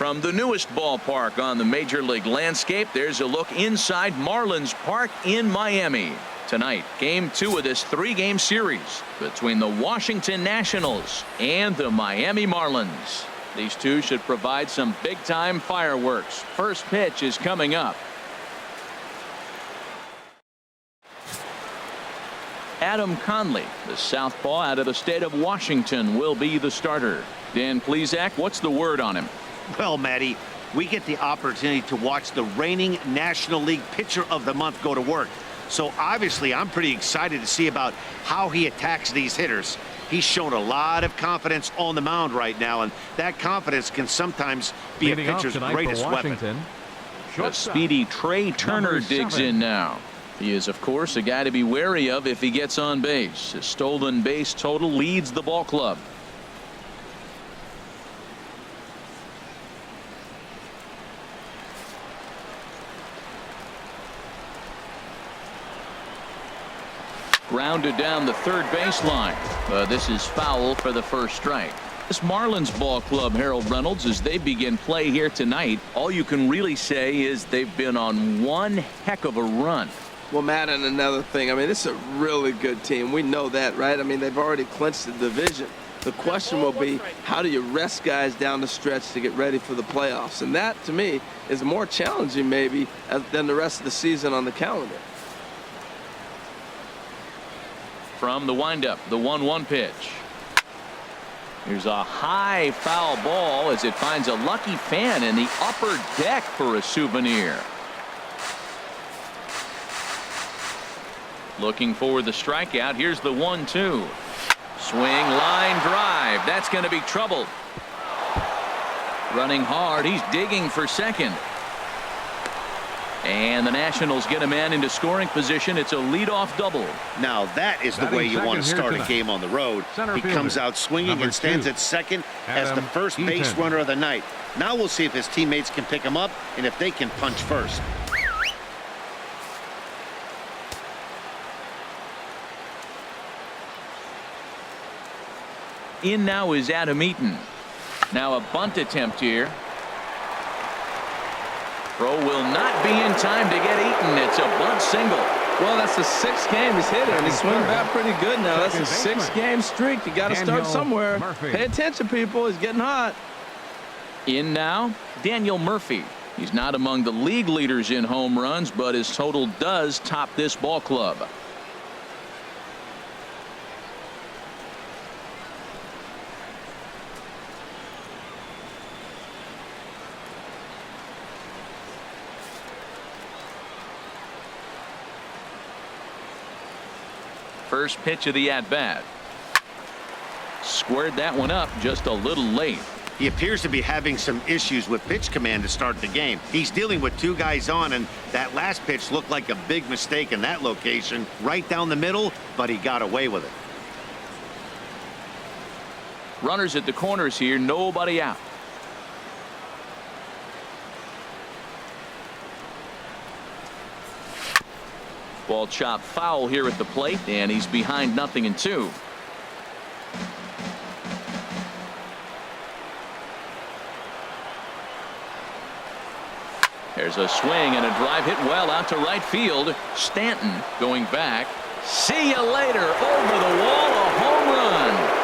From the newest ballpark on the Major League landscape, there's a look inside Marlins Park in Miami. Tonight, Game 2 of this 3-game series between the Washington Nationals and the Miami Marlins. These two should provide some big-time fireworks. First pitch is coming up. Adam Conley, the southpaw out of the state of Washington, will be the starter. Dan Plesac, what's the word on him? Well, Matty, we get the opportunity to watch the reigning National League Pitcher of the Month go to work. So obviously, I'm pretty excited to see about how he attacks these hitters. He's shown a lot of confidence on the mound right now, and that confidence can sometimes be a pitcher's greatest weapon. The speedy Trey Turner digs in now. He is, of course, a guy to be wary of if he gets on base. His stolen base total leads the ball club. Grounded down the third baseline. This is foul for the first strike. This Marlins ball club, Harold Reynolds, as they begin play here tonight, all you can really say is they've been on one heck of a run. Well, Matt, and another thing, I mean, this is a really good team. We know that, right? I mean, they've already clinched the division. The question will be, how do you rest guys down the stretch to get ready for the playoffs? And that, to me, is more challenging maybe than the rest of the season on the calendar. From the windup, the 1-1 pitch. Here's a high foul ball as it finds a lucky fan in the upper deck for a souvenir. Looking for the strikeout. Here's the 1-2. Swing, line drive. That's going to be trouble. Running hard. He's digging for second. And the Nationals get a man into scoring position. It's a leadoff double. Now that is the way you want to start a game on the road. He comes out swinging and stands at second as the first base runner of the night. Now we'll see if his teammates can pick him up and if they can punch first. In now is Adam Eaton. Now a bunt attempt here. Throw will not be in time to get Eaton. It's a bunt single. Well, that's the 6th game he's hit it, and he's swinging back pretty good now. That's a 6-game streak. You got to start somewhere. Pay attention, people. He's getting hot. In now, Daniel Murphy. He's not among the league leaders in home runs, but his total does top this ball club. First pitch of the at-bat. Squared that one up just a little late. He appears to be having some issues with pitch command to start the game. He's dealing with 2 guys on, and that last pitch looked like a big mistake in that location. Right down the middle, but he got away with it. Runners at the corners here, nobody out. Ball chopped foul here at the plate, and he's behind 0-2. There's a swing and a drive hit well out to right field. Stanton going back. See you later. Over the wall, a home run.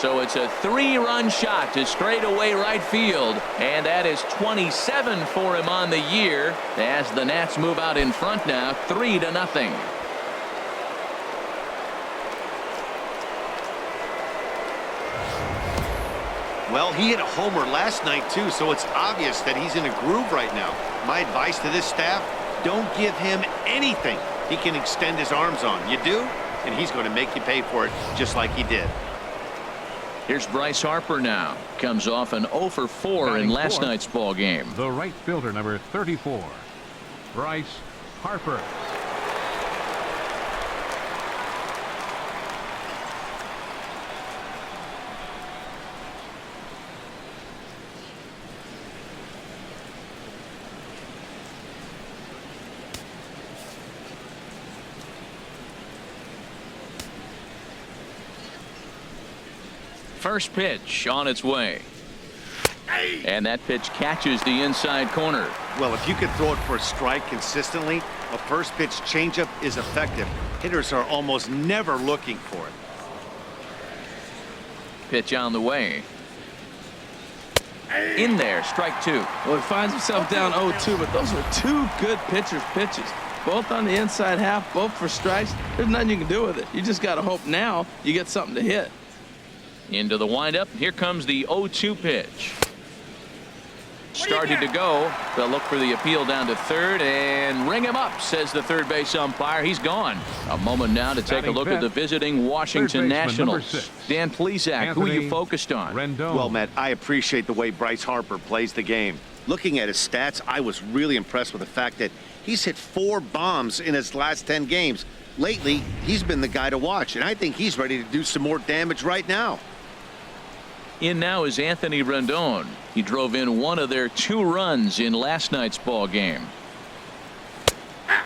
So it's a 3-run shot to straightaway right field, and that is 27 for him on the year as the Nats move out in front now 3-0. Well, he hit a homer last night too, so it's obvious that he's in a groove right now. My advice to this staff, don't give him anything he can extend his arms on. You do, and he's going to make you pay for it just like he did. Here's Bryce Harper now. Comes off an 0 for 4 in last night's ball game. The right fielder, number 34, Bryce Harper. First pitch on its way. And that pitch catches the inside corner. Well, if you can throw it for a strike consistently, a first pitch changeup is effective. Hitters are almost never looking for it. Pitch on the way. In there, strike two. Well, he finds himself down 0-2, but those were two good pitchers' pitches. Both on the inside half, both for strikes. There's nothing you can do with it. You just got to hope now you get something to hit. Into the windup. Here comes the 0-2 pitch. Started to go. They'll look for the appeal down to third and ring him up, says the third base umpire. He's gone. A moment now to take a look at the visiting Washington Nationals. Dan Plesac, who are you focused on? Well, Matt, I appreciate the way Bryce Harper plays the game. Looking at his stats, I was really impressed with the fact that he's hit 4 bombs in his last 10 games. Lately, he's been the guy to watch, and I think he's ready to do some more damage right now. In now is Anthony Rendon. He drove in one of their 2 runs in last night's ball game.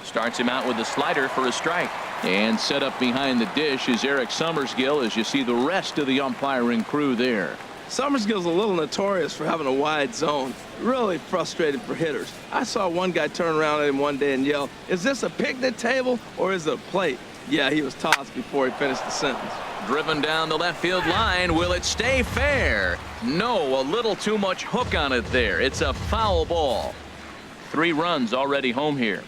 Starts him out with a slider for a strike. And set up behind the dish is Eric Summersgill, as you see the rest of the umpiring crew there. Summersgill's a little notorious for having a wide zone. Really frustrated for hitters. I saw one guy turn around at him one day and yell, "Is this a picnic table or is it a plate?" Yeah, he was tossed before he finished the sentence. Driven down the left field line. Will it stay fair? No, a little too much hook on it there. It's a foul ball. 3 runs already home here.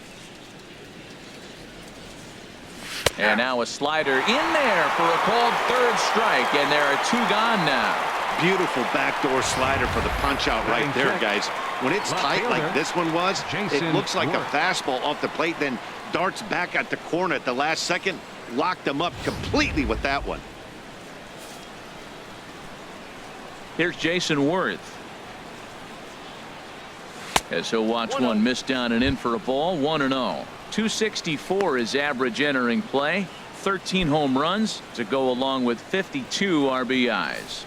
And now a slider in there for a called third strike, and there are 2 gone now. Beautiful backdoor slider for the punch out right there, guys. When it's tight like this one was, it looks like a fastball off the plate, then darts back at the corner at the last second. Locked him up completely with that one. Here's Jason Worth. As he'll watch one miss down and in for a ball. 1-0. 264 is average entering play. 13 home runs to go along with 52 RBIs.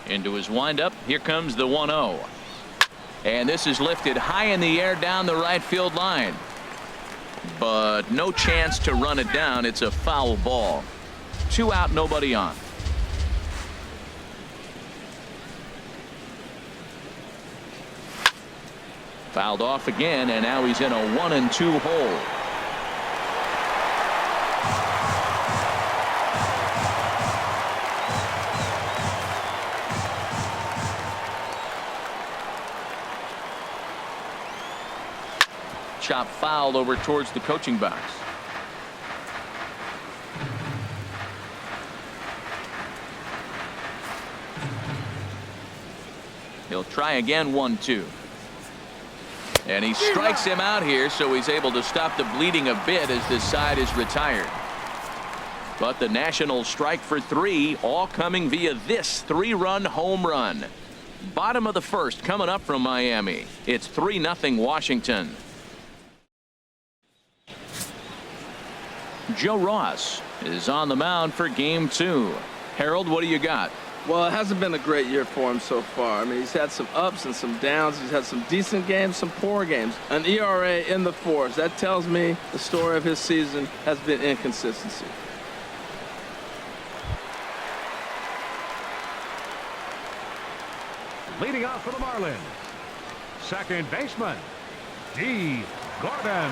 Into his windup. Here comes the 1-0. And this is lifted high in the air down the right field line. But no chance to run it down. It's a foul ball. 2 out, nobody on. Fouled off again, and now he's in a 1-2 hole. Chop foul over towards the coaching box. He'll try again. 1-2. And he strikes him out here, so he's able to stop the bleeding a bit as this side is retired. But the Nationals strike for 3, all coming via this 3-run home run. Bottom of the first coming up from Miami. It's 3-0 Washington. Joe Ross is on the mound for game 2. Harold, what do you got? Well, it hasn't been a great year for him so far. I mean, he's had some ups and some downs. He's had some decent games, some poor games. An ERA in the 4s. That tells me the story of his season has been inconsistency. Leading off for the Marlins, second baseman, D. Gordon.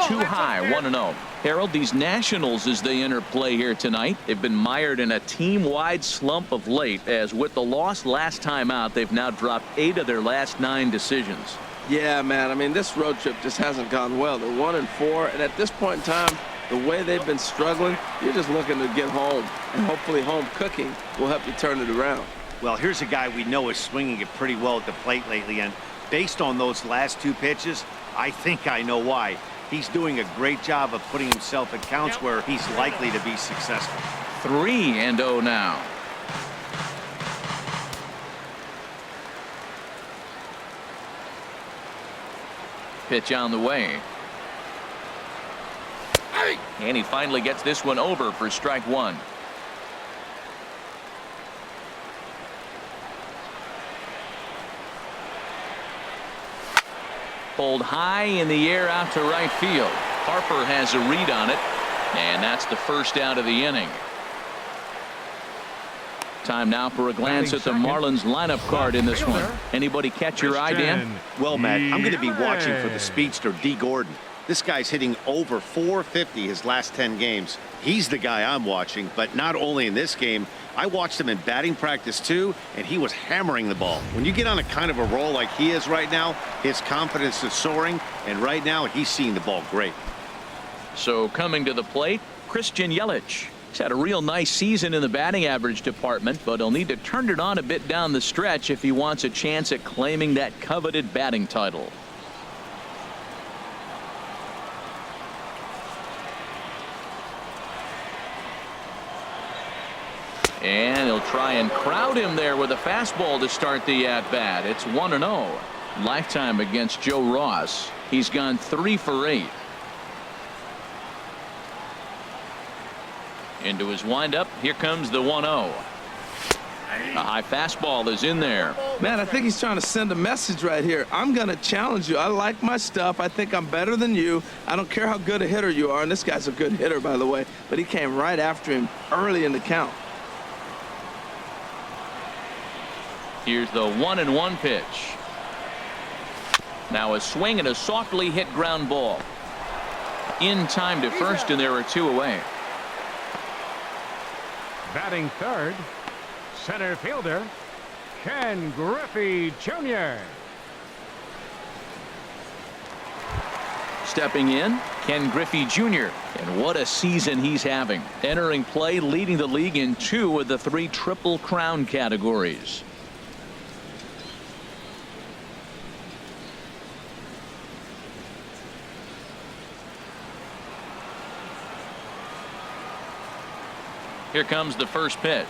Too high. 1-0. Harold, these Nationals, as they enter play here tonight, they've been mired in a team-wide slump of late, as with the loss last time out, they've now dropped 8 of their last 9 decisions. Yeah, man. I mean, this road trip just hasn't gone well. They're 1-4, and at this point in time, the way they've been struggling, you're just looking to get home, and hopefully home cooking will help you turn it around. Well, here's a guy we know is swinging it pretty well at the plate lately, and based on those last 2 pitches, I think I know why. He's doing a great job of putting himself in counts where he's likely to be successful. 3-0 now. Pitch on the way. And he finally gets this one over for strike 1. pulled high in the air out to right field. Harper has a read on it, and that's the first out of the inning. Time now for a glance at the Marlins lineup card in this one. Anybody catch your eye, Dan? Well, Matt, I'm going to be watching for the speedster, D. Gordon. This guy's hitting over 450 his last 10 games. He's the guy I'm watching, but not only in this game. I watched him in batting practice too, and he was hammering the ball. When you get on a kind of a roll like he is right now, his confidence is soaring, and right now he's seeing the ball great. So coming to the plate, Christian Yelich. He's had a real nice season in the batting average department, but he'll need to turn it on a bit down the stretch if he wants a chance at claiming that coveted batting title. And he'll try and crowd him there with a fastball to start the at-bat. It's 1-0. Lifetime against Joe Ross. He's gone 3 for 8. Into his windup. Here comes the 1-0. A high fastball is in there. Man, I think he's trying to send a message right here. I'm going to challenge you. I like my stuff. I think I'm better than you. I don't care how good a hitter you are. And this guy's a good hitter, by the way. But he came right after him early in the count. Here's the 1-1 pitch. Now a swing and a softly hit ground ball. In time to first, and there are 2 away. Batting third, center fielder, Ken Griffey Jr. Stepping in, Ken Griffey Jr. And what a season he's having. Entering play, leading the league in 2 of the 3 Triple Crown categories. Here comes the first pitch.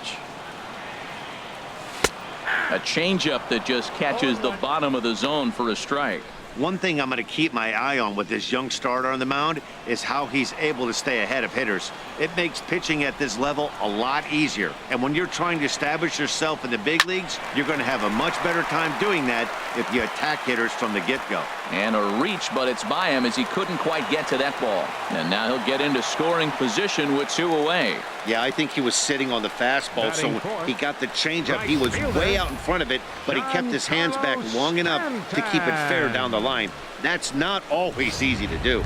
A changeup that just catches the bottom of the zone for a strike. One thing I'm going to keep my eye on with this young starter on the mound is how he's able to stay ahead of hitters. It makes pitching at this level a lot easier. And when you're trying to establish yourself in the big leagues, you're going to have a much better time doing that if you attack hitters from the get-go. And a reach, but it's by him as he couldn't quite get to that ball. And now he'll get into scoring position with 2 away. Yeah, I think he was sitting on the fastball, so when he got the changeup, he was way out in front of it, but he kept his hands back long enough to keep it fair down the line. That's not always easy to do.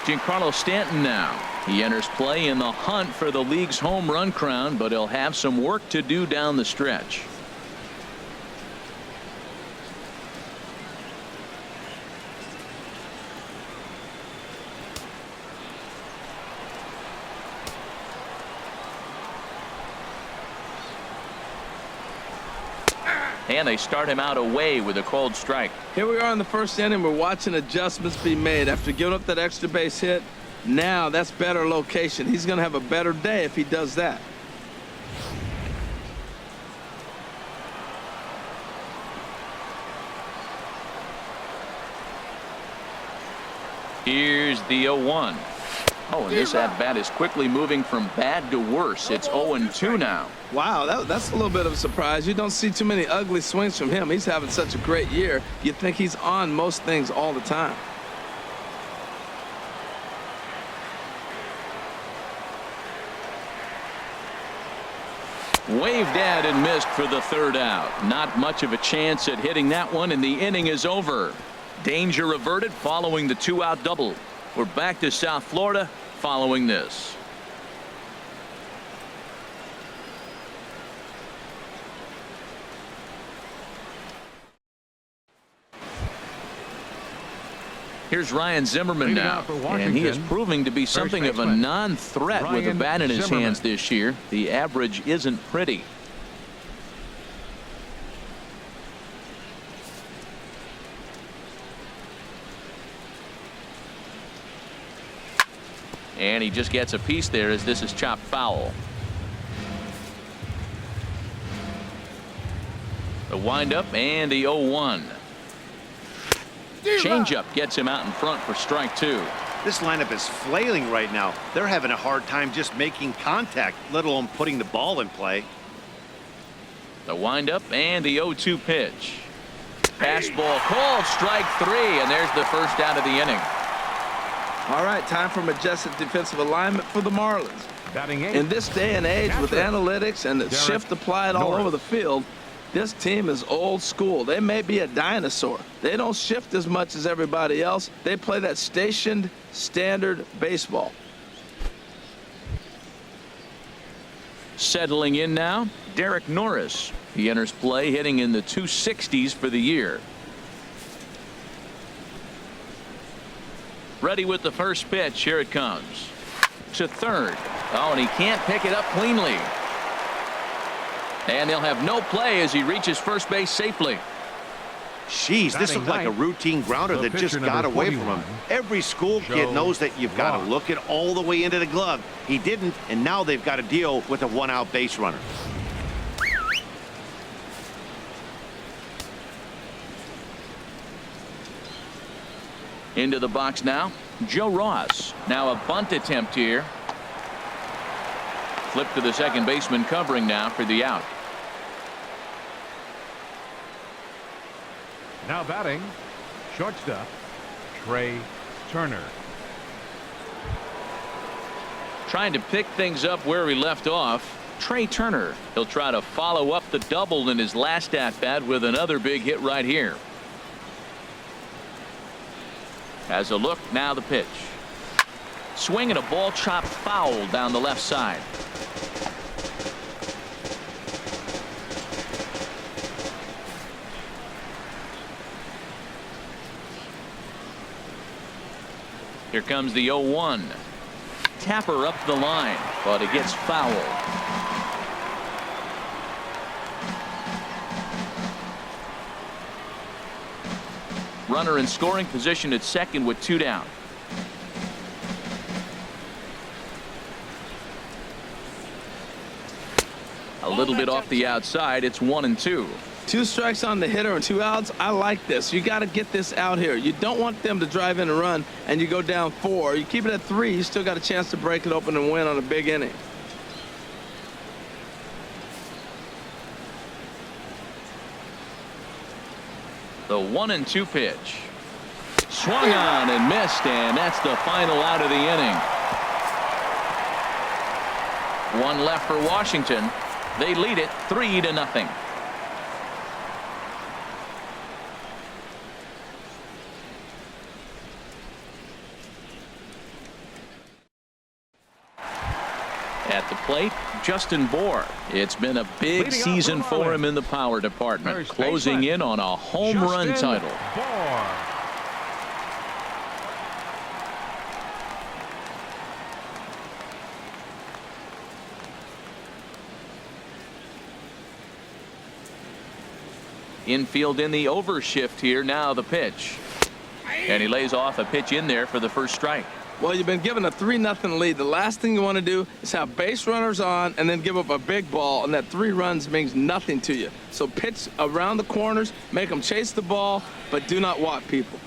Giancarlo Stanton now. He enters play in the hunt for the league's home run crown, but he'll have some work to do down the stretch. And they start him out away with a cold strike. Here we are in the first inning. We're watching adjustments be made after giving up that extra base hit. Now that's better location. He's going to have a better day if he does that. Here's the 0-1. Oh, and this at-bat is quickly moving from bad to worse. It's 0-2 now. Wow, that's a little bit of a surprise. You don't see too many ugly swings from him. He's having such a great year. You'd think he's on most things all the time. Waved at and missed for the 3rd out. Not much of a chance at hitting that one, and the inning is over. Danger averted following the 2-out double. We're back to South Florida following this. Here's Ryan Zimmerman now, and he is proving to be something of a non-threat with a bat in his hands this year. The average isn't pretty. And he just gets a piece there as this is chopped foul. The windup and the 0-1. Changeup gets him out in front for strike 2. This lineup is flailing right now. They're having a hard time just making contact, let alone putting the ball in play. The windup and the 0-2 pitch. Fastball called, strike 3, and there's the first out of the inning. All right, time for majestic defensive alignment for the Marlins. Batting 8. In this day and age, with analytics and the shift applied all over the field, this team is old school. They may be a dinosaur. They don't shift as much as everybody else. They play that stationed, standard baseball. Settling in now, Derek Norris. He enters play hitting in the 260s for the year. Ready with the first pitch. Here it comes. To third. Oh, and he can't pick it up cleanly. And they'll have no play as he reaches first base safely. Jeez, this looked like a routine grounder that just got away from him. Every school kid knows that you've got to look it all the way into the glove. He didn't, and now they've got to deal with a one-out base runner. Into the box now, Joe Ross. Now a bunt attempt here. Flip to the second baseman covering now for the out. Now batting, shortstop, Trey Turner. Trying to pick things up where he left off. Trey Turner. He'll try to follow up the double in his last at-bat with another big hit right here. As a look, now the pitch. Swing and a ball chopped foul down the left side. Here comes the 0-1. Tapper up the line, but it gets fouled. Runner in scoring position at second with 2 down. A little bit off the outside. It's 1-2. 2 strikes on the hitter and 2 outs. I like this. You got to get this out here. You don't want them to drive in a run and you go down 4. You keep it at 3. You still got a chance to break it open and win on a big inning. The 1-2 pitch. Swung on and missed, and that's the final out of the inning. 1 left for Washington. They lead it 3-0. At the plate, Justin Bohr. It's been a big season for him in the power department, closing in on a home run title. Infield in the overshift here. Now the pitch. And he lays off a pitch in there for the first strike. Well, you've been given a 3-0 lead. The last thing you want to do is have base runners on and then give up a big ball, and that 3 runs means nothing to you. So pitch around the corners, make them chase the ball, but do not walk people.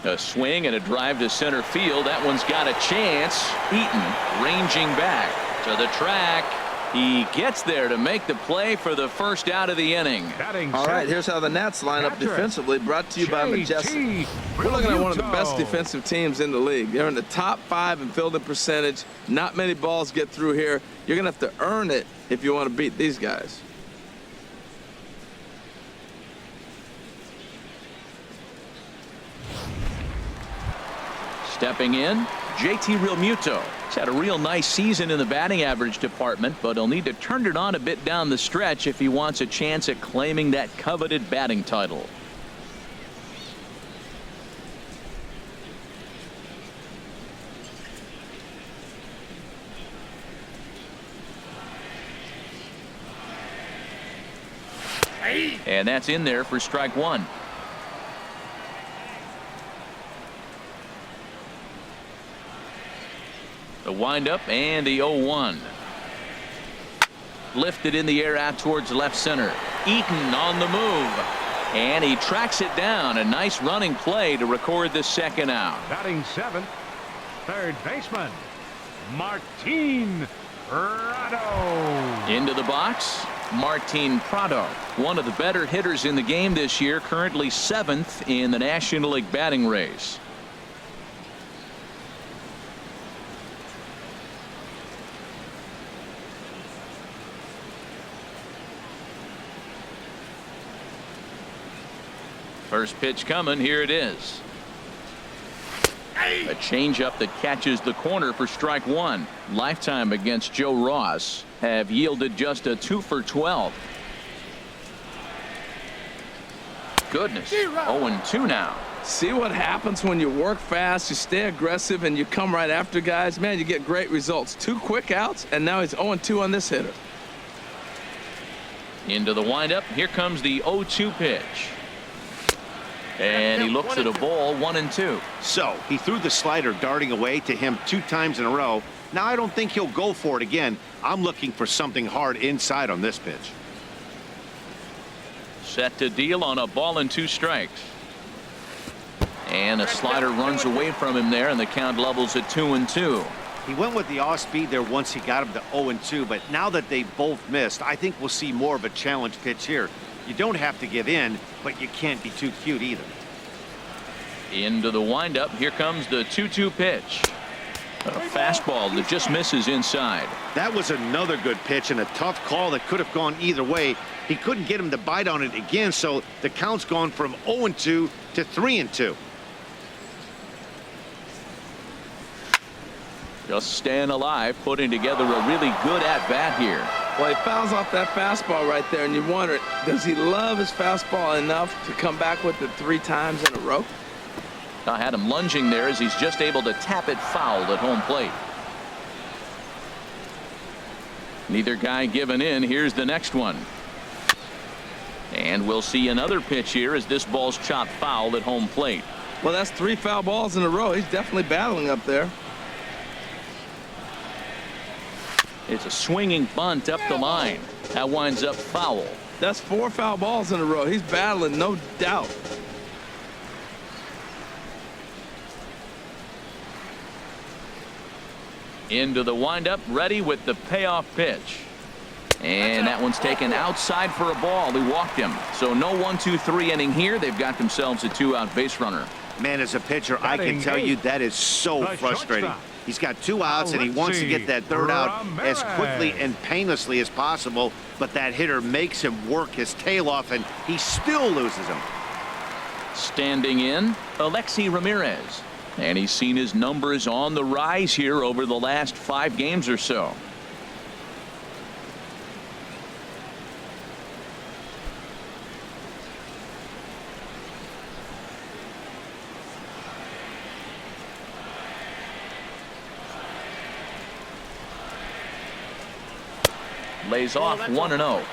A swing and a drive to center field. That one's got a chance. Eaton ranging back to the track. He gets there to make the play for the first out of the inning. All right, here's how the Nats line up defensively, brought to you by Majestic. We're looking at one of the best defensive teams in the league. They're in the top 5 in fielding percentage. Not many balls get through here. You're going to have to earn it if you want to beat these guys. Stepping in, JT Realmuto. He's had a real nice season in the batting average department, but he'll need to turn it on a bit down the stretch if he wants a chance at claiming that coveted batting title. And that's in there for strike 1. The windup and the 0-1. Lifted in the air out towards left center. Eaton on the move. And he tracks it down. A nice running play to record the second out. Batting 7th, third baseman, Martin Rado. Into the box. Martin Prado, one of the better hitters in the game this year, currently 7th in the National League batting race. First pitch coming. Here it is. A changeup that catches the corner for strike one. Lifetime against Joe Ross have yielded just a 2 for 12. Goodness. 0-2 now. See what happens when you work fast, you stay aggressive, and you come right after guys. Man, you get great results. 2 quick outs, and now he's 0-2 on this hitter. Into the windup. Here comes the 0-2 pitch. And he looks at a ball, 1-2. So he threw the slider darting away to him 2 times in a row. Now I don't think he'll go for it again. I'm looking for something hard inside on this pitch. Set to deal on a ball and 2 strikes. And a slider runs away from him there, and the count levels at 2-2. He went with the off speed there once he got him to 0-2, but now that they both missed, I think we'll see more of a challenge pitch here. You don't have to give in, but you can't be too cute either. Into the windup. Here comes the 2-2 pitch. A fastball that just misses inside. That was another good pitch and a tough call that could have gone either way. He couldn't get him to bite on it again, so the count's gone from 0-2 to 3-2. Just staying alive, putting together a really good at-bat here. Well, he fouls off that fastball right there, and you wonder, does he love his fastball enough to come back with it 3 times in a row? I had him lunging there as he's just able to tap it foul at home plate. Neither guy giving in. Here's the next one. And we'll see another pitch here as this ball's chopped foul at home plate. Well, that's 3 foul balls in a row. He's definitely battling up there. It's a swinging bunt up the line. That winds up foul. That's 4 foul balls in a row. He's battling, no doubt. Into the windup, ready with the payoff pitch. And that one's taken outside for a ball. He walked him. So no 1-2-3 inning here. They've got themselves a 2-out base runner. Man, as a pitcher, I can tell you that is so frustrating. He's got 2 outs, and he wants to get that 3rd out as quickly and painlessly as possible, but that hitter makes him work his tail off, and he still loses him. Standing in, Alexi Ramirez. And he's seen his numbers on the rise here over the last 5 games or so. Lays off 1-0.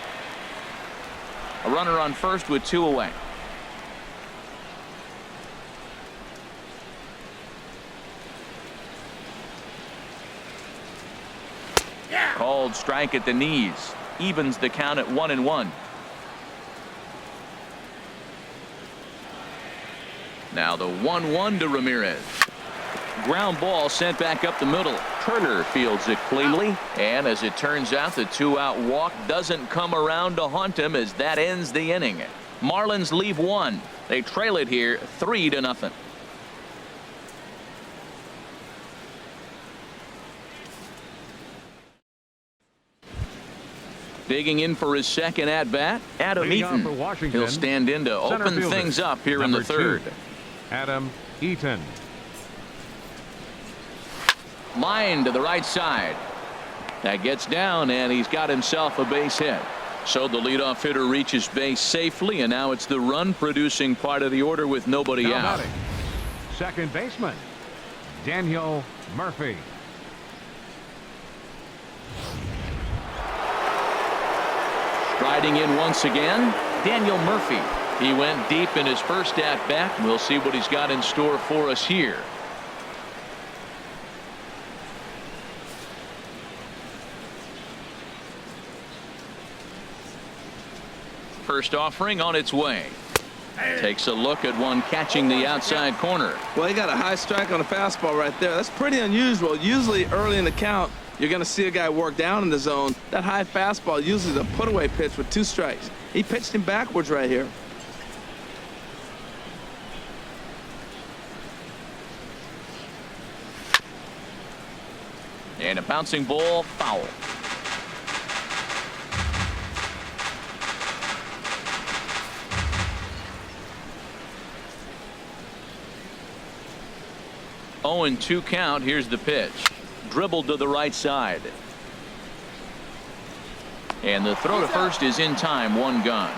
A runner on first with 2 away. Called strike at the knees. Evens the count at 1-1. Now the 1-1 to Ramirez. Ground ball sent back up the middle. Turner fields it cleanly, and as it turns out, the 2-out walk doesn't come around to haunt him as that ends the inning. Marlins leave 1. They trail it here 3-0. Digging in for his second at-bat, Adam Eaton. He'll stand in to open things up here in the 3rd. Adam Eaton. Line to the right side. That gets down, and he's got himself a base hit. So the leadoff hitter reaches base safely, and now it's the run-producing part of the order with nobody out. Batting. Second baseman, Daniel Murphy. Striding in once again, Daniel Murphy. He went deep in his first at-bat. We'll see what he's got in store for us here. First offering on its way. Takes a look at one catching the outside corner. Well, he got a high strike on a fastball right there. That's pretty unusual. Usually early in the count, You're going to see a guy work down in the zone. That high fastball usually is a put-away pitch with 2 strikes. He pitched him backwards right here. And a bouncing ball, foul. Oh, and 2 count. Here's the pitch. Dribbled to the right side. And the throw to first is in time. 1 gone.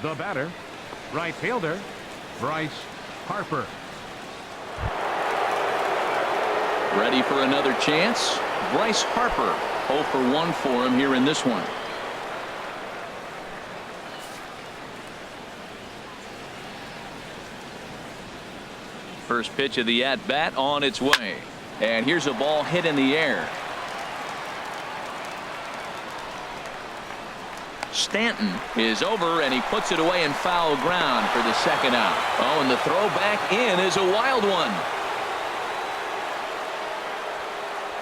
The batter, right fielder, Bryce Harper. Ready for another chance. Bryce Harper. 0 for 1 for him here in this one. First pitch of the at-bat on its way. And here's a ball hit in the air. Stanton is over, and he puts it away in foul ground for the 2nd out. Oh, and the throw back in is a wild one.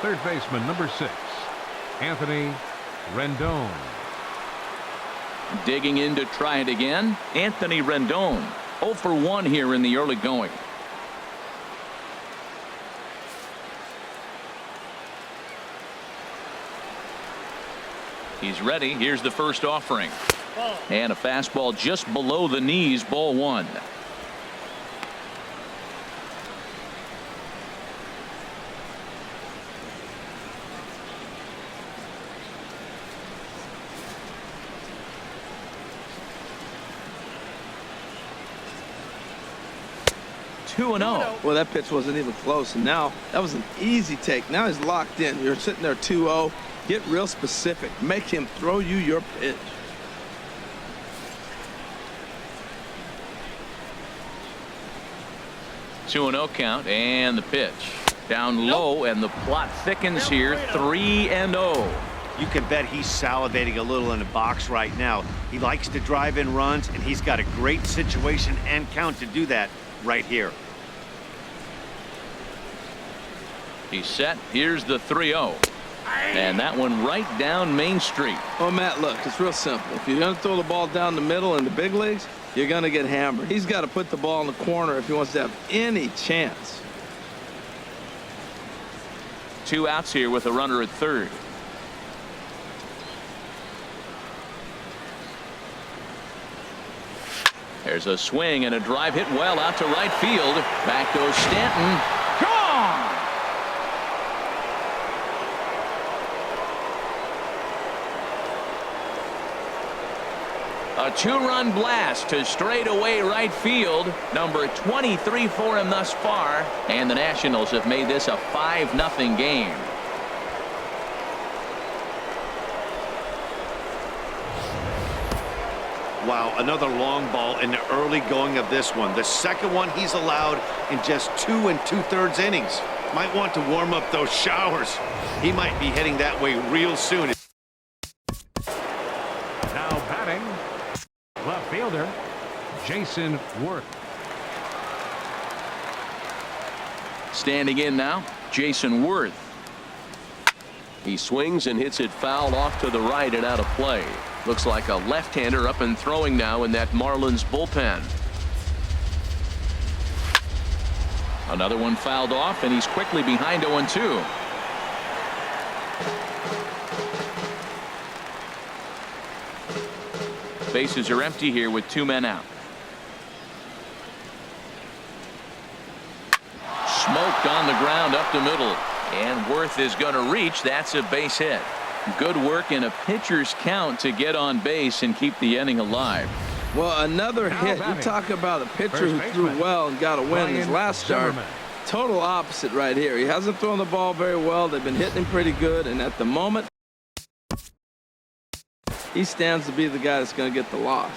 Third baseman, number 6, Anthony Rendon. Digging in to try it again, Anthony Rendon. 0 for 1 here in the early going. He's ready. Here's the first offering. And a fastball just below the knees. Ball 1. Two and 0. Well, that pitch wasn't even close, and now that was an easy take. Now he's locked in. You're sitting there 2-0. Get real specific. Make him throw you your pitch. Two and 0 count, and the pitch down low, and the plot thickens here. 3-0. You can bet he's salivating a little in the box right now. He likes to drive in runs, and he's got a great situation and count to do that right here. He's set. Here's the 3-0. And that one right down Main Street. Oh, Matt, look, it's real simple. If you're going to throw the ball down the middle in the big leagues, you're going to get hammered. He's got to put the ball in the corner if he wants to have any chance. 2 outs here with a runner at third. There's a swing and a drive hit well out to right field. Back goes Stanton. Gone! A 2-run blast to straightaway right field. Number 23 for him thus far. And the Nationals have made this a 5-0 game. Wow, another long ball in the early going of this one. The second one he's allowed in just 2 2/3 innings. Might want to warm up those showers. He might be heading that way real soon. Now batting, left fielder, Jason Worth. Standing in now, Jason Worth. He swings and hits it foul off to the right and out of play. Looks like a left-hander up and throwing now in that Marlins bullpen. Another one fouled off, and he's quickly behind 0-2. Bases are empty here with 2 men out. Smoked on the ground up the middle. And Worth is going to reach. That's a base hit. Good work in a pitcher's count to get on base and keep the inning alive. Well, another hit. You talk about a pitcher who threw well and got a win in his last start. Total opposite right here. He hasn't thrown the ball very well. They've been hitting him pretty good, and at the moment, he stands to be the guy that's going to get the loss.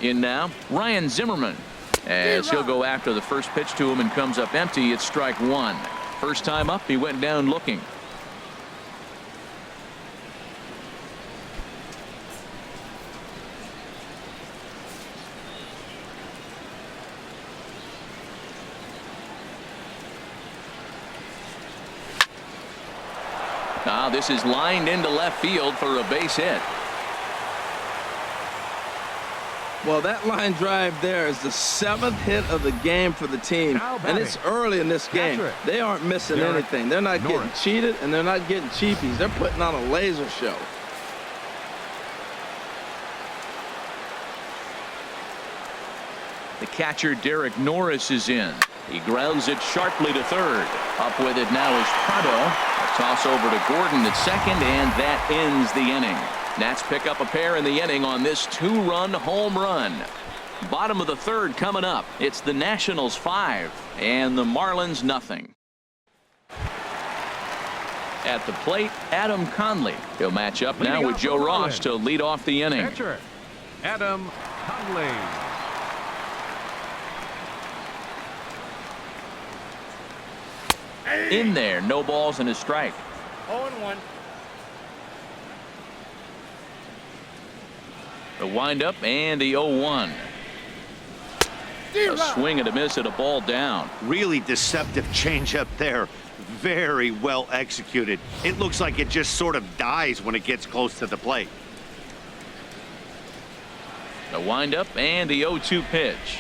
In now, Ryan Zimmerman. As he'll go after the first pitch to him and comes up empty. It's strike 1. First time up, he went down looking. This is lined into left field for a base hit. Well, that line drive there is the 7th hit of the game for the team, and it's early in this game. They aren't missing anything. They're not getting cheated, and they're not getting cheapies. They're putting on a laser show. The catcher, Derek Norris, is in. He grounds it sharply to third. Up with it now is Prado. A toss over to Gordon at second, and that ends the inning. Nats pick up a pair in the inning on this 2-run home run. Bottom of the third coming up. It's the Nationals 5 and the Marlins nothing. At the plate, Adam Conley. He'll match up now with Joe Ross to lead off the inning. Pitcher, Adam Conley. In there, no balls and a strike. 0-1. The windup and the 0-1. A swing and a miss at a ball down. Really deceptive changeup there. Very well executed. It looks like it just sort of dies when it gets close to the plate. The windup and the 0-2 pitch.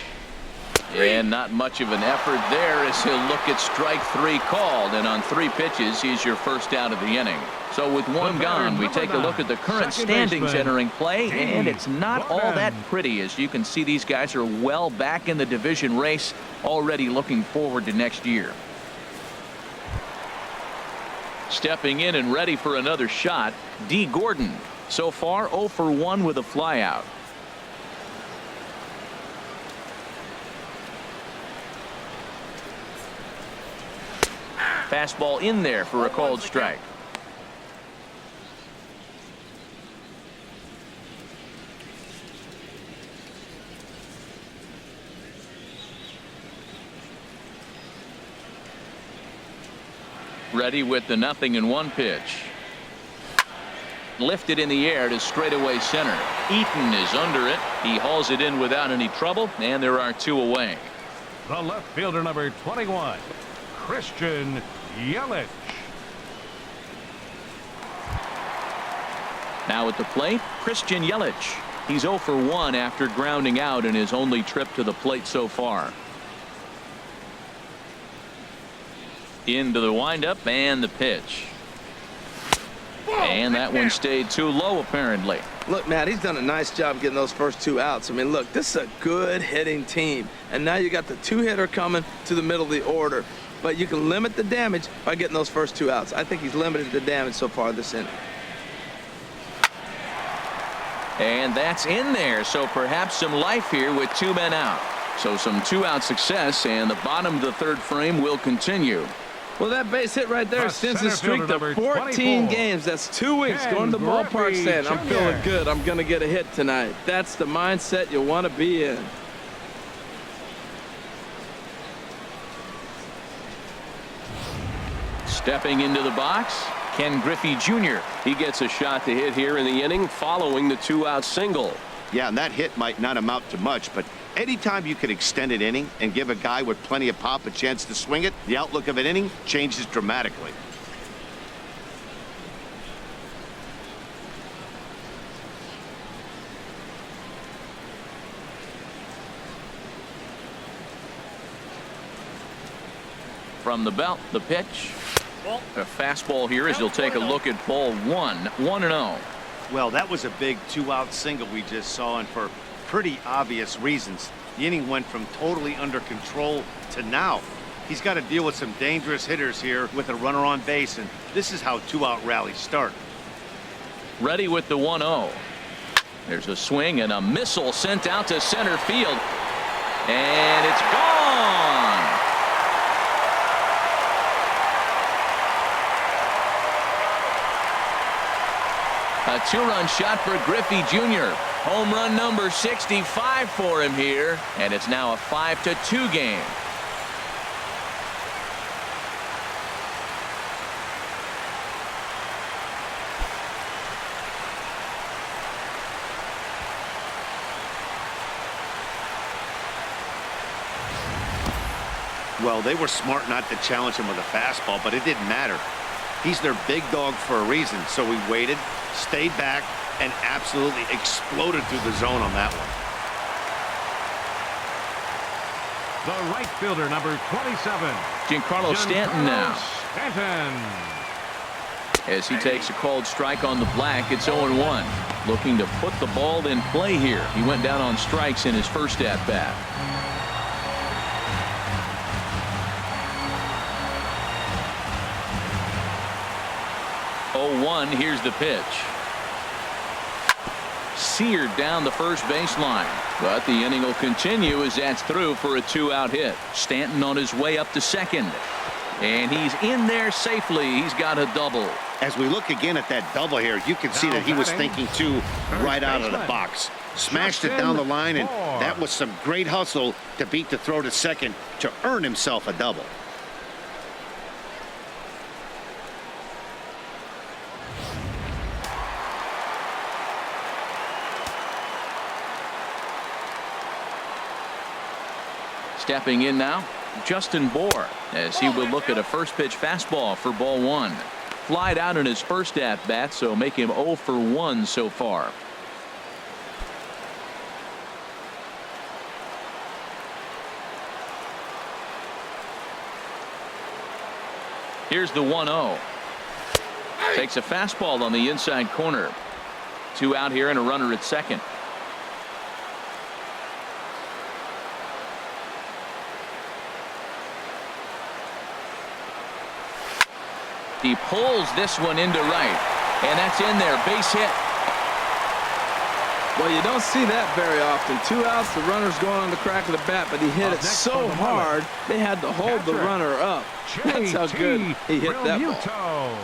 And not much of an effort there as he'll look at strike 3 called, and on 3 pitches he's your first out of the inning. So with one gone, we take a look at the current standings entering play, and it's not all that pretty. As you can see, these guys are well back in the division race, already looking forward to next year. Stepping in and ready for another shot, D. Gordon. So far 0 for 1 with a flyout. Fastball in there for a called strike. Ready with the 0-1 pitch. Lifted in the air to straightaway center. Eaton is under it. He hauls it in without any trouble, and there are 2 away. The left fielder, number 21, Christian Yelich. Now at the plate, Christian Yelich. He's 0 for 1 after grounding out in his only trip to the plate so far. Into the windup and the pitch. And that one stayed too low, apparently. Look, Matt, he's done a nice job getting those first 2 outs. I mean, look, this is a good hitting team. And now you got the 2-hitter coming to the middle of the order. But you can limit the damage by getting those first 2 outs. I think he's limited the damage so far this inning. And that's in there, so perhaps some life here with 2 men out. So some 2-out success, and the bottom of the third frame will continue. Well, that base hit right there extends his streak to 14 games. That's 2 weeks going to the ballpark saying, I'm feeling good. I'm going to get a hit tonight. That's the mindset you want to be in. Stepping into the box, Ken Griffey Jr. He gets a shot to hit here in the inning following the 2-out single. Yeah, and that hit might not amount to much, but anytime you can extend an inning and give a guy with plenty of pop a chance to swing it, the outlook of an inning changes dramatically. From the belt, the pitch. A fastball here as he'll take a look at ball 1, 1-0. Well, that was a big 2-out single we just saw, and for pretty obvious reasons. The inning went from totally under control to now. He's got to deal with some dangerous hitters here with a runner on base, and this is how 2-out rallies start. Ready with the 1-0. There's a swing and a missile sent out to center field, and it's gone. A 2-run shot for Griffey Jr. Home run number 65 for him here, and it's now a 5-2 game. Well, they were smart not to challenge him with a fastball, but it didn't matter. He's their big dog for a reason. So he waited, stayed back, and absolutely exploded through the zone on that one. The right fielder, number 27. Giancarlo Stanton now. Stanton. As he takes a called strike on the black, it's 0-1. Looking to put the ball in play here. He went down on strikes in his first at-bat. 0-1, here's the pitch. Seared down the first baseline. But the inning will continue as that's through for a 2-out hit. Stanton on his way up to second. And he's in there safely. He's got a double. As we look again at that double here, you can see that he was thinking too right out of the box. Smashed it down the line, and that was some great hustle to beat the throw to second to earn himself a double. Stepping in now, Justin Bour, as he will look at a first pitch fastball for ball one. Flied out in his first at bat, so make him 0 for 1 so far. Here's the 1-0. Takes a fastball on the inside corner. 2 out here and a runner at second. He pulls this one into right, and that's in there. Base hit. Well, you don't see that very often. 2 outs, the runner's going on the crack of the bat, but he hit it so hard they had to hold the runner up. That's how good he hit that ball.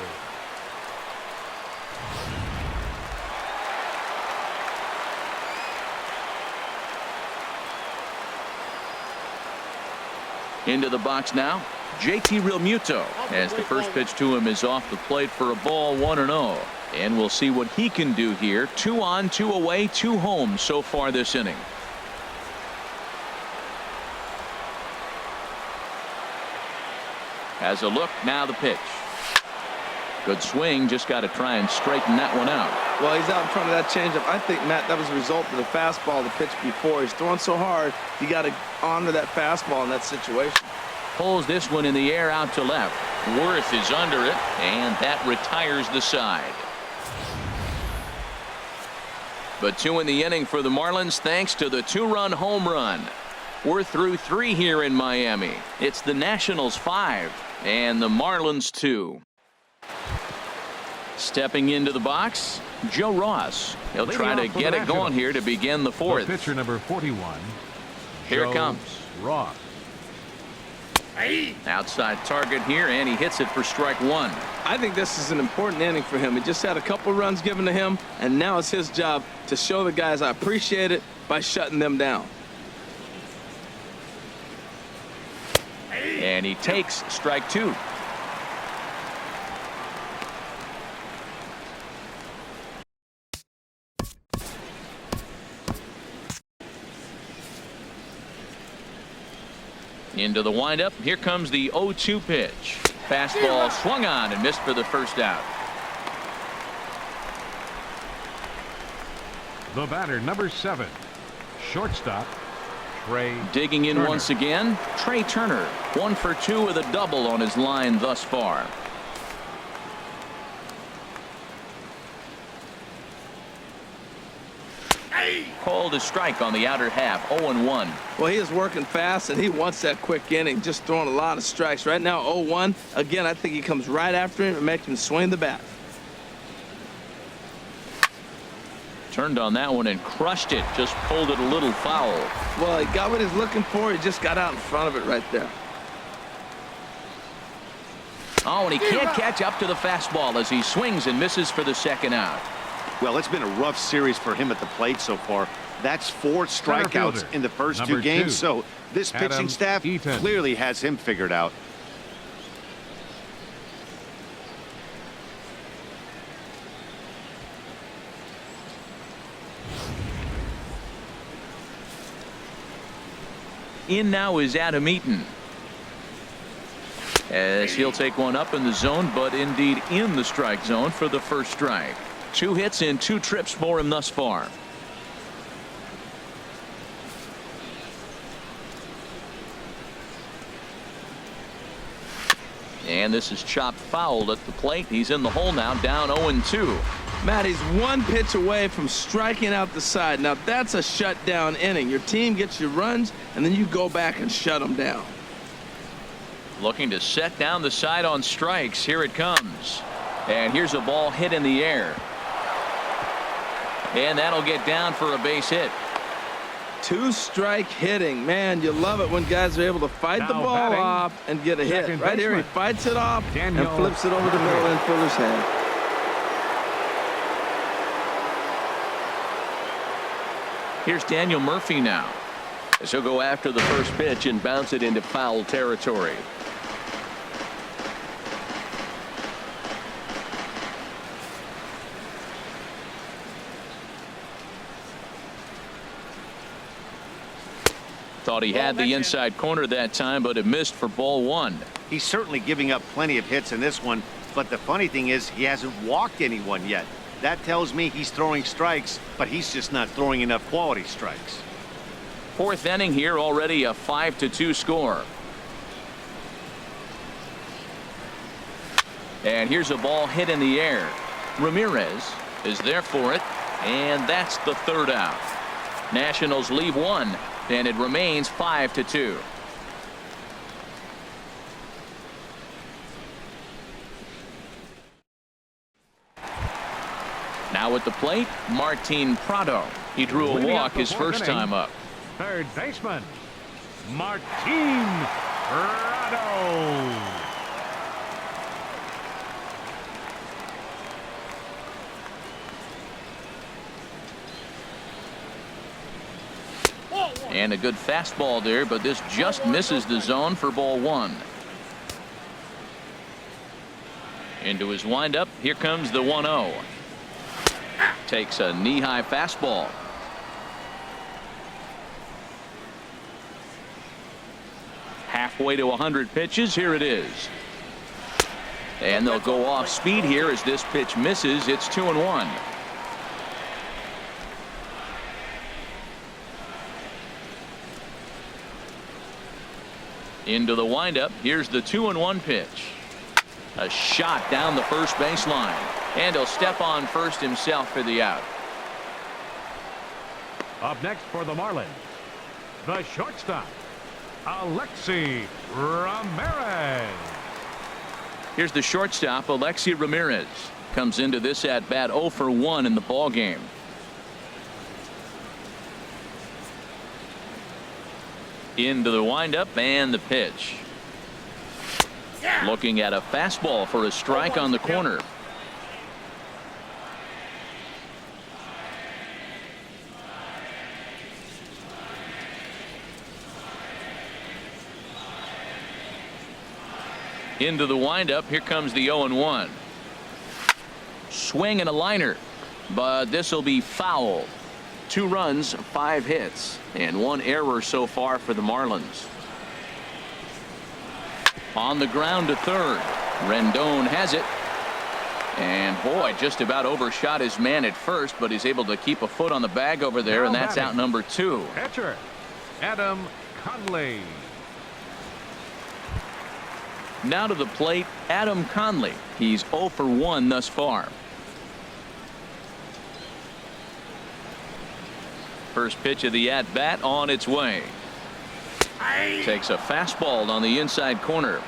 Into the box now, JT Realmuto, as the first pitch to him is off the plate for a ball, 1-0. And we'll see what he can do here. 2 on, 2 away, 2 home so far this inning. Has a look, now the pitch. Good swing, just got to try and straighten that one out. Well, he's out in front of that changeup. I think, Matt, that was a result of the fastball, the pitch before. He's throwing so hard, you got to honor that fastball in that situation. Pulls this one in the air out to left. Worth is under it, and that retires the side. But 2 in the inning for the Marlins thanks to the 2-run home run. We're through 3 here in Miami. It's the Nationals 5 and the Marlins 2. Stepping into the box, Joe Ross. He'll try to get it going here to begin the 4th. Pitcher number 41. Here it comes. Ross. Outside target here, and he hits it for strike 1. I think this is an important inning for him. He just had a couple runs given to him, and now it's his job to show the guys I appreciate it by shutting them down. And he takes strike 2. Into the windup. Here comes the 0-2 pitch. Fastball swung on and missed for the first out. The batter, number 7. Shortstop, Trey Digging in Turner. once again, Trey Turner. 1 for 2 with a double on his line thus far. Called a strike on the outer half. 0-1. Well, he is working fast, and he wants that quick inning, just throwing a lot of strikes. Right now, 0-1. Again, I think he comes right after him and makes him swing the bat. Turned on that one and crushed it. Just pulled it a little foul. Well, he got what he's looking for. He just got out in front of it right there. Oh, and he can't catch up to the fastball as he swings and misses for the second out. Well, it's been a rough series for him at the plate so far. That's 4 strikeouts in the first 2 games, so this pitching staff clearly has him figured out. In now is Adam Eaton. as he'll take one up in the zone, but indeed in the strike zone for the first strike. 2 hits in 2 trips for him thus far. And this is chopped foul at the plate. He's in the hole now, down 0-2. Matt, he's 1 pitch away from striking out the side. Now that's a shutdown inning. Your team gets your runs, and then you go back and shut them down. Looking to set down the side on strikes. Here it comes. And here's a ball hit in the air. And that'll get down for a base hit. 2-strike hitting. Man, you love it when guys are able to fight the ball off and get a hit. Right here, he fights it off and flips it over the middle infielder's head. Here's Daniel Murphy now, as he'll go after the first pitch and bounce it into foul territory. Thought he had the inside corner that time, but it missed for ball 1. He's certainly giving up plenty of hits in this one, but the funny thing is he hasn't walked anyone yet. That tells me he's throwing strikes, but he's just not throwing enough quality strikes. 4th inning here, already a 5-2 score. And here's a ball hit in the air. Ramirez is there for it, and that's the 3rd out. Nationals leave 1, and it remains 5-2. Now at the plate, Martin Prado. He drew a walk his first time up. 3rd baseman, Martin Prado. And a good fastball there, but this just misses the zone for ball 1. Into his windup, here comes the 1-0. Takes a knee-high fastball. Halfway to 100 pitches. Here it is. And they'll go off speed here as this pitch misses. It's 2-1. Into the windup. Here's the 2-1 pitch. A shot down the first baseline. And he'll step on first himself for the out. Up next for the Marlins, the shortstop, Alexi Ramirez. Here's the shortstop, Alexi Ramirez. Comes into this at bat 0 for 1 in the ball game. Into the windup and the pitch. Looking at a fastball for a strike on the corner. Into the windup. Here comes the 0-1. Swing and a liner, but this will be foul. 2 runs, 5 hits, and 1 error so far for the Marlins. On the ground to 3rd. Rendon has it. And boy, just about overshot his man at first, but he's able to keep a foot on the bag over there, and that's out number 2. Catcher, Adam Conley. Now to the plate, Adam Conley. He's 0 for 1 thus far. First pitch of the at-bat on its way. Takes a fastball on the inside corner.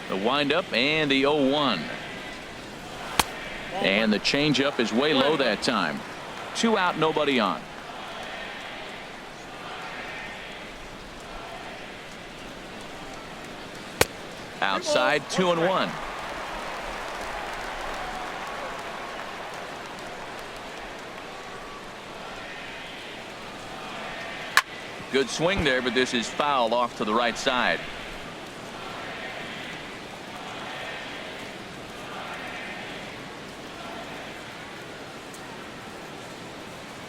The windup and the 0-1. And the changeup is way low that time. 2 out, nobody on. Outside, 2-1. Good swing there, but this is fouled off to the right side.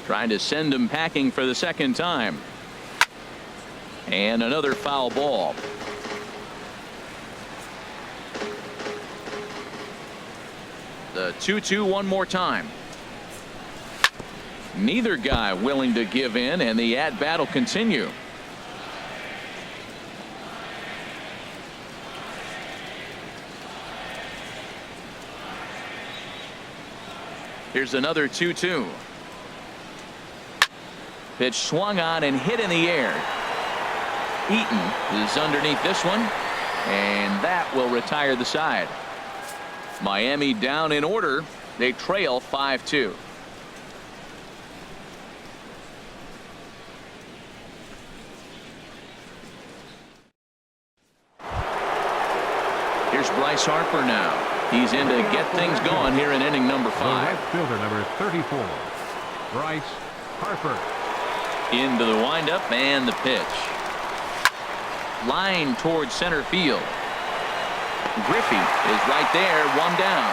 Trying to send him packing for the second time. And another foul ball. The 2-2 one more time. Neither guy willing to give in, and the at-bat will continue. Here's another 2-2. Pitch swung on and hit in the air. Eaton is underneath this one, and that will retire the side. Miami down in order. They trail 5-2. Here's Bryce Harper now. He's in to get things going here in inning number 5. Left fielder number 34, Bryce Harper. Into the windup and the pitch. Line towards center field. Griffey is right there, one down.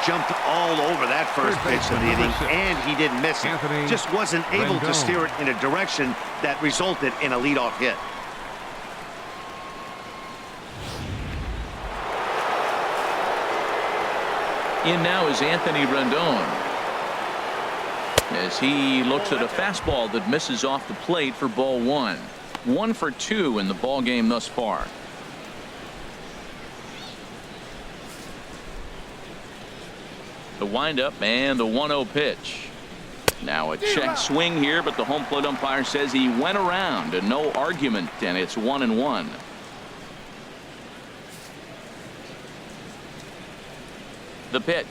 Jumped all over that first pitch of the inning, and he didn't miss it. Just wasn't able to steer it in a direction that resulted in a leadoff hit. In now is Anthony Rendon, as he looks at a fastball that misses off the plate for ball 1. 1 for 2 in the ball game thus far. The windup and the 1-0 pitch. Now a check swing here, but the home plate umpire says he went around and no argument, and it's 1-1. The pitch.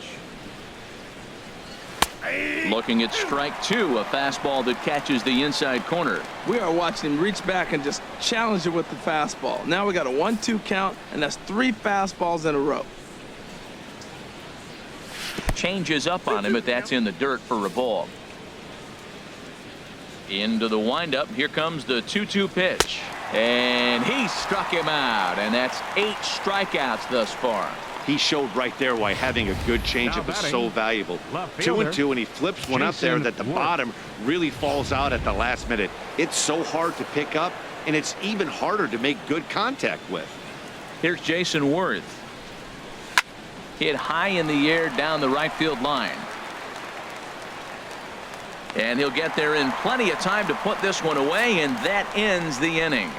Looking at strike 2, a fastball that catches the inside corner. We are watching him reach back and just challenge it with the fastball. Now we got a 1-2 count, and that's 3 fastballs in a row. Changes up on him, but that's in the dirt for a ball. Into the windup. Here comes the 2-2 pitch, and he struck him out, and that's 8 strikeouts thus far. He showed right there why having a good changeup is so valuable. 2-2, and he flips one up there that the bottom really falls out at the last minute. It's so hard to pick up, and it's even harder to make good contact with. Here's Jason Worth. Hit high in the air down the right field line. And he'll get there in plenty of time to put this one away, and that ends the inning.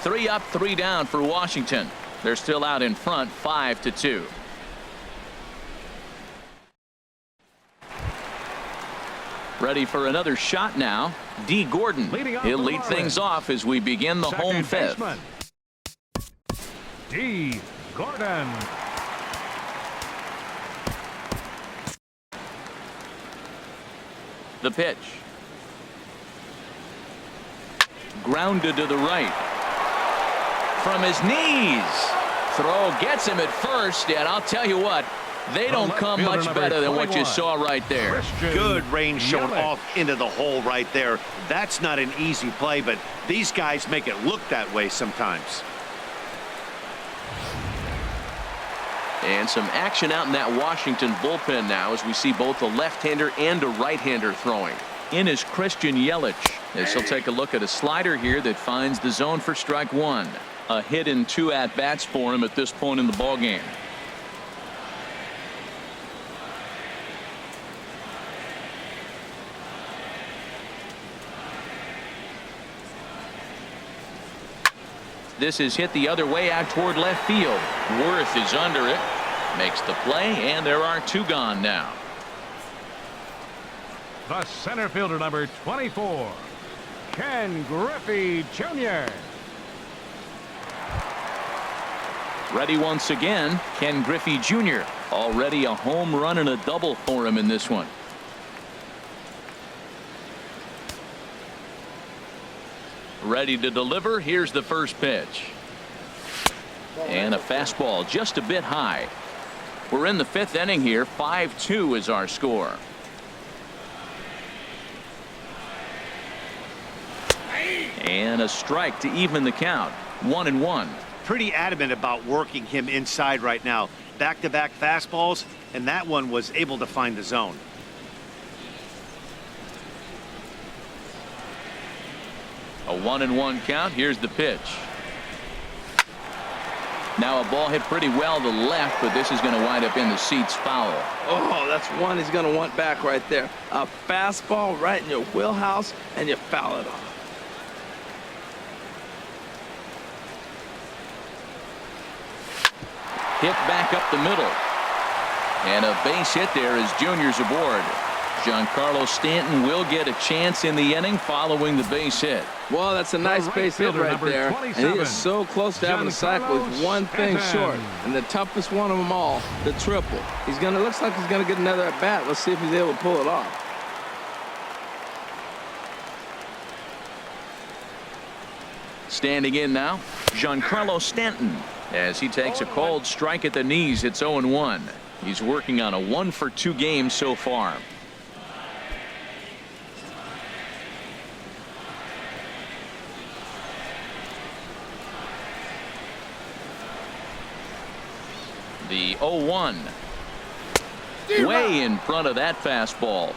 3 up, 3 down for Washington. They're still out in front, 5-2. Ready for another shot now. D. Gordon. He'll lead things off as we begin the home fifth. D. Gordon. The pitch. Grounded to the right. From his knees. Throw gets him at first, and I'll tell you what, they don't come much better than what you saw right there. Good range shown off into the hole right there. That's not an easy play, but these guys make it look that way sometimes. And some action out in that Washington bullpen now as we see both a left-hander and a right-hander throwing. In is Christian Yelich, as he'll take a look at a slider here that finds the zone for strike 1. A hit in 2 at-bats for him at this point in the ballgame. This is hit the other way out toward left field. Worth is under it. Makes the play, and there are 2 gone now. The center fielder number 24, Ken Griffey Jr. Ready once again, Ken Griffey Jr. Already a home run and a double for him in this one. Ready to deliver. Here's the first pitch. And a fastball just a bit high. We're in the 5th inning here. 5-2 is our score. And a strike to even the count. 1-1. Pretty adamant about working him inside right now. Back-to-back fastballs, and that one was able to find the zone. A 1-1 count. Here's the pitch. Now a ball hit pretty well to left, but this is going to wind up in the seats foul. Oh, that's one he's going to want back right there. A fastball right in your wheelhouse, and you foul it off. Hit back up the middle. And a base hit there as Junior's aboard. Giancarlo Stanton will get a chance in the inning following the base hit. Well, that's a nice base hit right there. And he is so close to having a cycle. He's one thing short. And the toughest one of them all, the triple. Looks like he's going to get another at bat. Let's see if he's able to pull it off. Standing in now, Giancarlo Stanton, as he takes a cold strike at the knees. It's 0-1. He's working on a 1-for-2 game so far. The 0-1. Way in front of that fastball.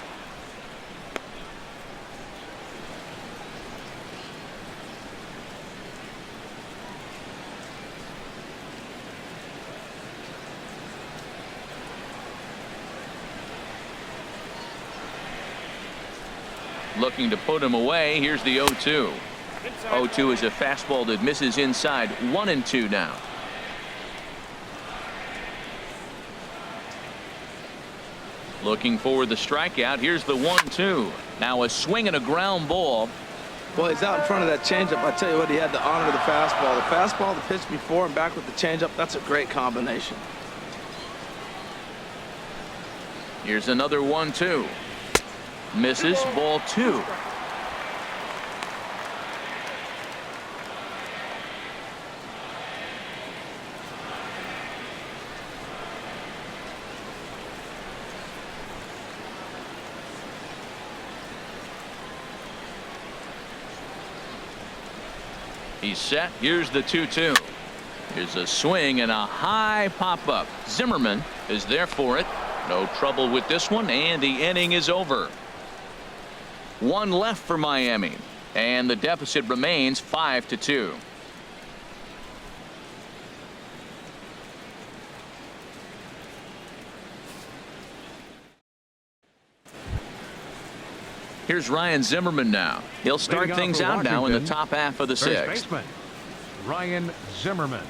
Looking to put him away. Here's the 0-2. 0-2 is a fastball that misses inside. 1-2 now. Looking for the strikeout. Here's the 1-2. Now a swing and a ground ball. Well, he's out in front of that changeup. I tell you what, he had to honor the fastball. The fastball, the pitch before, and back with the changeup. That's a great combination. Here's another 1-2. Misses. Ball 2. He's set. Here's the 2-2. Here's a swing and a high pop-up. Zimmerman is there for it. No trouble with this one, and the inning is over. One left for Miami, and the deficit remains 5-2. Here's Ryan Zimmerman now. He'll start things out now in the top half of the sixth. First baseman, Ryan Zimmerman.